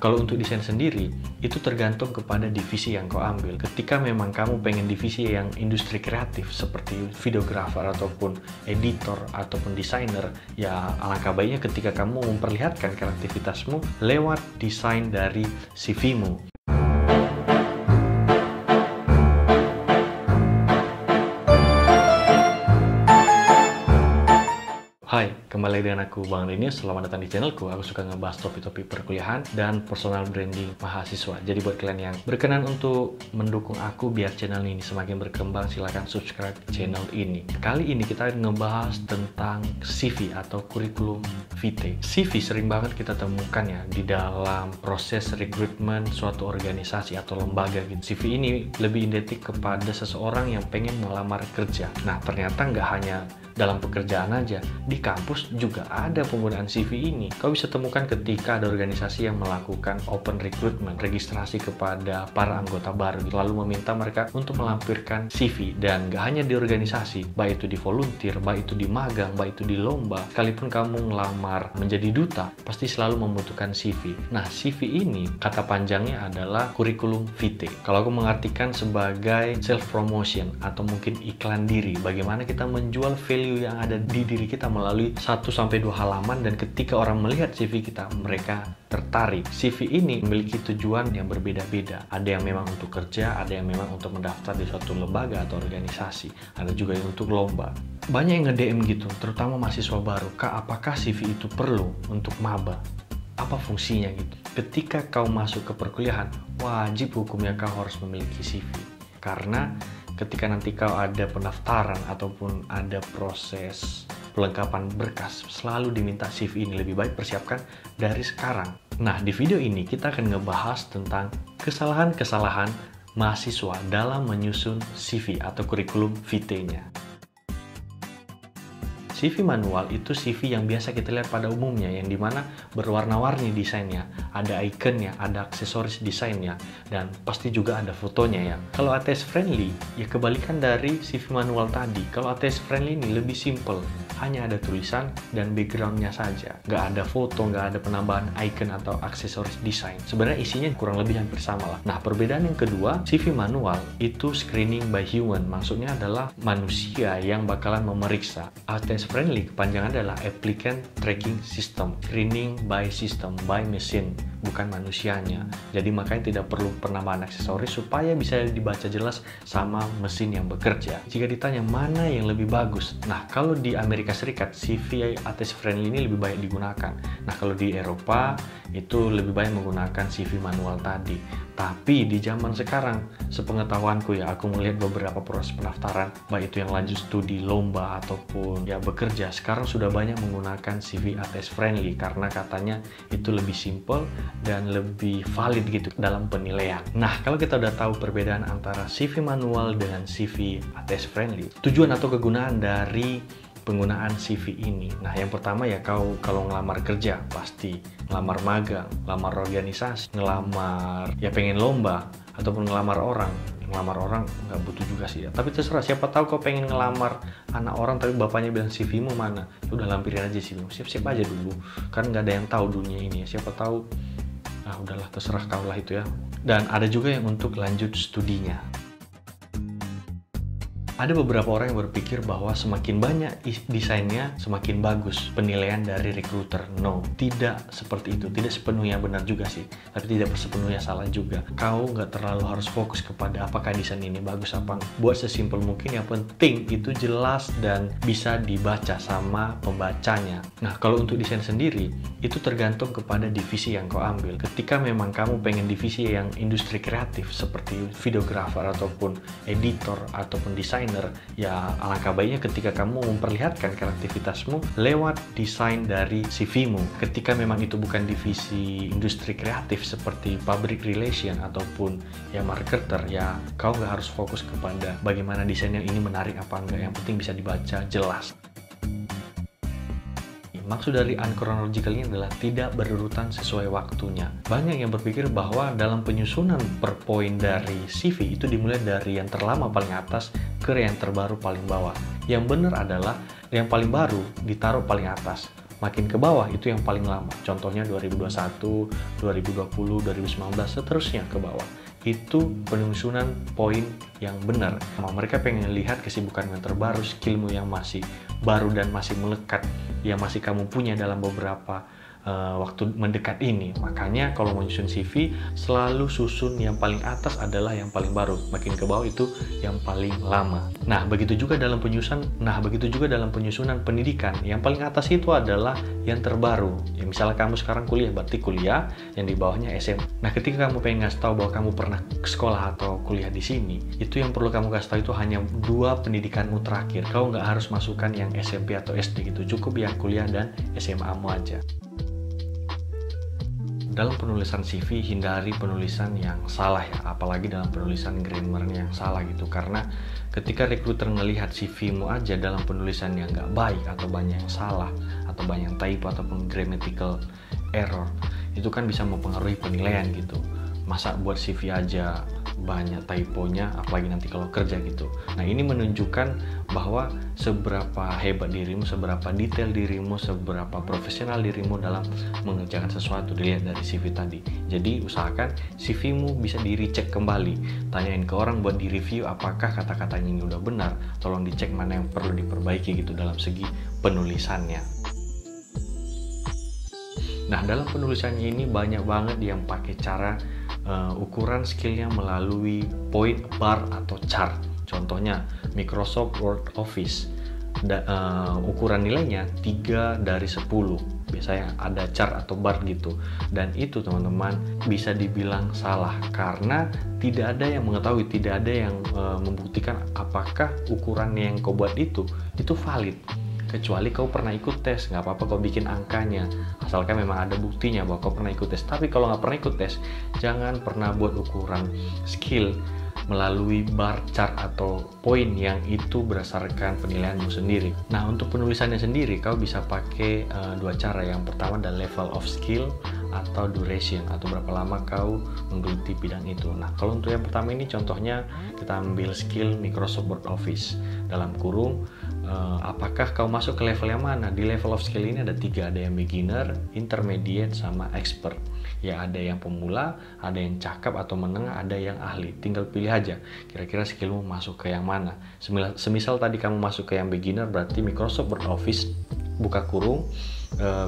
Kalau untuk desain sendiri, itu tergantung kepada divisi yang kau ambil. Ketika memang kamu pengen divisi yang industri kreatif seperti videographer ataupun editor ataupun desainer, ya alangkah baiknya ketika kamu memperlihatkan kreativitasmu lewat desain dari CV-mu. Hai, kembali dengan aku Bang Rinius. Selamat datang di channelku. Aku suka ngebahas topik-topik perkuliahan dan personal branding mahasiswa. Jadi buat kalian yang berkenan untuk mendukung aku biar channel ini semakin berkembang, silahkan subscribe channel ini. Kali ini kita ngebahas tentang CV atau kurikulum vitae. CV sering banget kita temukan ya di dalam proses rekrutmen suatu organisasi atau lembaga gitu. CV ini lebih identik kepada seseorang yang pengen melamar kerja. Nah, ternyata nggak hanya dalam pekerjaan aja, di kampus juga ada penggunaan CV ini. Kau bisa temukan ketika ada organisasi yang melakukan open recruitment, registrasi kepada para anggota baru, lalu meminta mereka untuk melampirkan CV. Dan gak hanya di organisasi, baik itu di volunteer, baik itu di magang, baik itu di lomba, sekalipun kamu ngelamar menjadi duta, pasti selalu membutuhkan CV. Nah, CV ini kata panjangnya adalah kurikulum vitae. Kalau aku mengartikan sebagai self promotion atau mungkin iklan diri, bagaimana kita menjual value yang ada di diri kita melalui 1-2 halaman, dan ketika orang melihat CV kita, mereka tertarik. CV ini memiliki tujuan yang berbeda-beda. Ada yang memang untuk kerja, ada yang memang untuk mendaftar di suatu lembaga atau organisasi, ada juga yang untuk lomba. Banyak yang nge-DM gitu, terutama mahasiswa baru, Kak, apakah CV itu perlu untuk maba? Apa fungsinya gitu? Ketika kau masuk ke perkuliahan, wajib hukumnya kau harus memiliki CV. Karena ketika nanti kau ada pendaftaran ataupun ada proses pelengkapan berkas, selalu diminta CV ini. Lebih baik persiapkan dari sekarang. Nah, di video ini kita akan ngebahas tentang kesalahan-kesalahan mahasiswa dalam menyusun CV atau kurikulum vitae-nya. CV manual itu CV yang biasa kita lihat pada umumnya, yang dimana berwarna-warni desainnya, ada ikonnya, ada aksesoris desainnya, dan pasti juga ada fotonya ya. Kalau ATS friendly, ya kebalikan dari CV manual tadi. Kalau ATS friendly ini lebih simple, hanya ada tulisan dan backgroundnya saja. Nggak ada foto, nggak ada penambahan icon atau aksesoris desain. Sebenarnya isinya kurang lebih hampir sama lah. Nah, perbedaan yang kedua, CV manual itu screening by human, maksudnya adalah manusia yang bakalan memeriksa. ATS friendly kepanjangan adalah applicant tracking system, screening by system, by machine, bukan manusianya. Jadi makanya tidak perlu penambahan aksesoris supaya bisa dibaca jelas sama mesin yang bekerja. Jika ditanya mana yang lebih bagus, nah kalau di Amerika Serikat CV ATS friendly ini lebih banyak digunakan. Nah kalau di Eropa itu lebih banyak menggunakan CV manual tadi. Tapi di zaman sekarang, sepengetahuanku ya, aku melihat beberapa proses pendaftaran, baik itu yang lanjut studi, lomba, ataupun ya bekerja, sekarang sudah banyak menggunakan CV ATS friendly karena katanya itu lebih simple dan lebih valid gitu dalam penilaian. Nah, kalau kita udah tahu perbedaan antara CV manual dengan CV ATS friendly, tujuan atau kegunaan dari penggunaan CV ini. Nah, yang pertama ya, kau kalau ngelamar kerja pasti ngelamar magang, ngelamar organisasi, ngelamar ya pengen lomba, ataupun ngelamar orang. Ngelamar orang nggak butuh juga sih ya, tapi terserah, siapa tahu kau pengen ngelamar anak orang tapi bapaknya bilang CV-mu mana, udah lampirin aja CV-mu, siap-siap aja dulu, kan nggak ada yang tahu dunia ini ya. Siapa tahu, udahlah terserah kau lah itu ya. Dan ada juga yang untuk lanjut studinya. Ada beberapa orang yang berpikir bahwa semakin banyak desainnya, semakin bagus penilaian dari recruiter. No, tidak seperti itu. Tidak sepenuhnya benar juga sih, tapi tidak sepenuhnya salah juga. Kau nggak terlalu harus fokus kepada apakah desain ini bagus apa enggak. Buat sesimpel mungkin, yang penting itu jelas dan bisa dibaca sama pembacanya. Nah, kalau untuk desain sendiri, itu tergantung kepada divisi yang kau ambil. Ketika memang kamu pengen divisi yang industri kreatif seperti videographer ataupun editor ataupun desainer, ya alangkah baiknya ketika kamu memperlihatkan kreativitasmu lewat desain dari CV-mu. Ketika memang itu bukan divisi industri kreatif seperti public relation ataupun ya marketer, ya kau nggak harus fokus kepada bagaimana desain yang ini menarik apa enggak, yang penting bisa dibaca jelas. Maksud dari unchronological ini adalah tidak berurutan sesuai waktunya. Banyak yang berpikir bahwa dalam penyusunan per poin dari CV itu dimulai dari yang terlama paling atas ke yang terbaru paling bawah. Yang benar adalah yang paling baru ditaruh paling atas. makin ke bawah itu yang paling lama. Contohnya 2021, 2020, 2019, seterusnya ke bawah. Itu penyusunan poin yang benar. Mereka pengen lihat kesibukan yang terbaru, skillmu yang masih baru dan masih melekat, yang masih kamu punya dalam beberapa waktu mendekat ini. Makanya kalau menyusun CV, selalu susun yang paling atas adalah yang paling baru, makin ke bawah itu yang paling lama. Nah, begitu juga dalam penyusunan pendidikan, yang paling atas itu adalah yang terbaru. Ya, misalnya kamu sekarang kuliah, berarti kuliah, yang di bawahnya SMA. Nah, ketika kamu pengen ngasih tahu bahwa kamu pernah sekolah atau kuliah di sini, itu yang perlu kamu kasih tahu itu hanya 2 pendidikanmu terakhir. Kau nggak harus masukkan yang SMP atau SD gitu, cukup yang kuliah dan SMA-mu aja. Dalam penulisan CV, hindari penulisan yang salah ya, apalagi dalam penulisan grammar yang salah gitu, karena ketika recruiter ngelihat CV-mu aja dalam penulisan yang nggak baik atau banyak yang salah atau banyak typo ataupun grammatical error, itu kan bisa mempengaruhi penilaian gitu. Masa buat CV aja banyak typonya, apalagi nanti kalau kerja gitu. Nah, ini menunjukkan bahwa seberapa hebat dirimu, seberapa detail dirimu, seberapa profesional dirimu dalam mengerjakan sesuatu, dilihat dari CV tadi. Jadi usahakan CV-mu bisa di-recheck kembali, tanyain ke orang buat di-review apakah kata-katanya ini udah benar, tolong dicek mana yang perlu diperbaiki gitu dalam segi penulisannya. Nah, dalam penulisannya ini banyak banget yang pakai cara ukuran skillnya melalui point, bar, atau chart. Contohnya Microsoft Word Office, ukuran nilainya 3 dari 10. Biasanya ada chart atau bar gitu. Dan itu teman-teman bisa dibilang salah, karena tidak ada yang mengetahui, tidak ada yang membuktikan apakah ukuran yang kau buat itu valid. Kecuali kau pernah ikut tes, nggak apa-apa kau bikin angkanya, asalkan memang ada buktinya bahwa kau pernah ikut tes. Tapi kalau nggak pernah ikut tes, jangan pernah buat ukuran skill melalui bar, chart, atau poin yang itu berdasarkan penilaianmu sendiri. Nah, untuk penulisannya sendiri, kau bisa pakai 2 cara. Yang pertama adalah level of skill atau duration, atau berapa lama kau menggeluti bidang itu. Nah, kalau untuk yang pertama ini contohnya kita ambil skill Microsoft Word Office, dalam kurung apakah kau masuk ke level yang mana. Di level of skill ini ada 3, ada yang beginner, intermediate, sama expert. Ya, ada yang pemula, ada yang cakap atau menengah, ada yang ahli. Tinggal pilih aja kira-kira skillmu masuk ke yang mana. Semisal tadi kamu masuk ke yang beginner, berarti Microsoft Word Office buka kurung,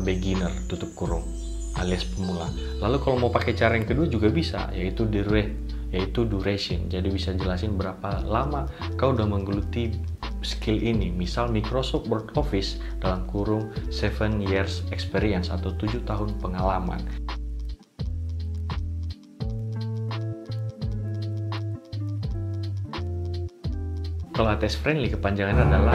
beginner tutup kurung, alias pemula. Lalu kalau mau pakai cara yang kedua juga bisa, yaitu duration. Jadi bisa jelasin berapa lama kau udah menggeluti skill ini. Misal Microsoft Word Office dalam kurung 7 years experience atau 7 tahun pengalaman. Kalau ATS friendly kepanjangannya adalah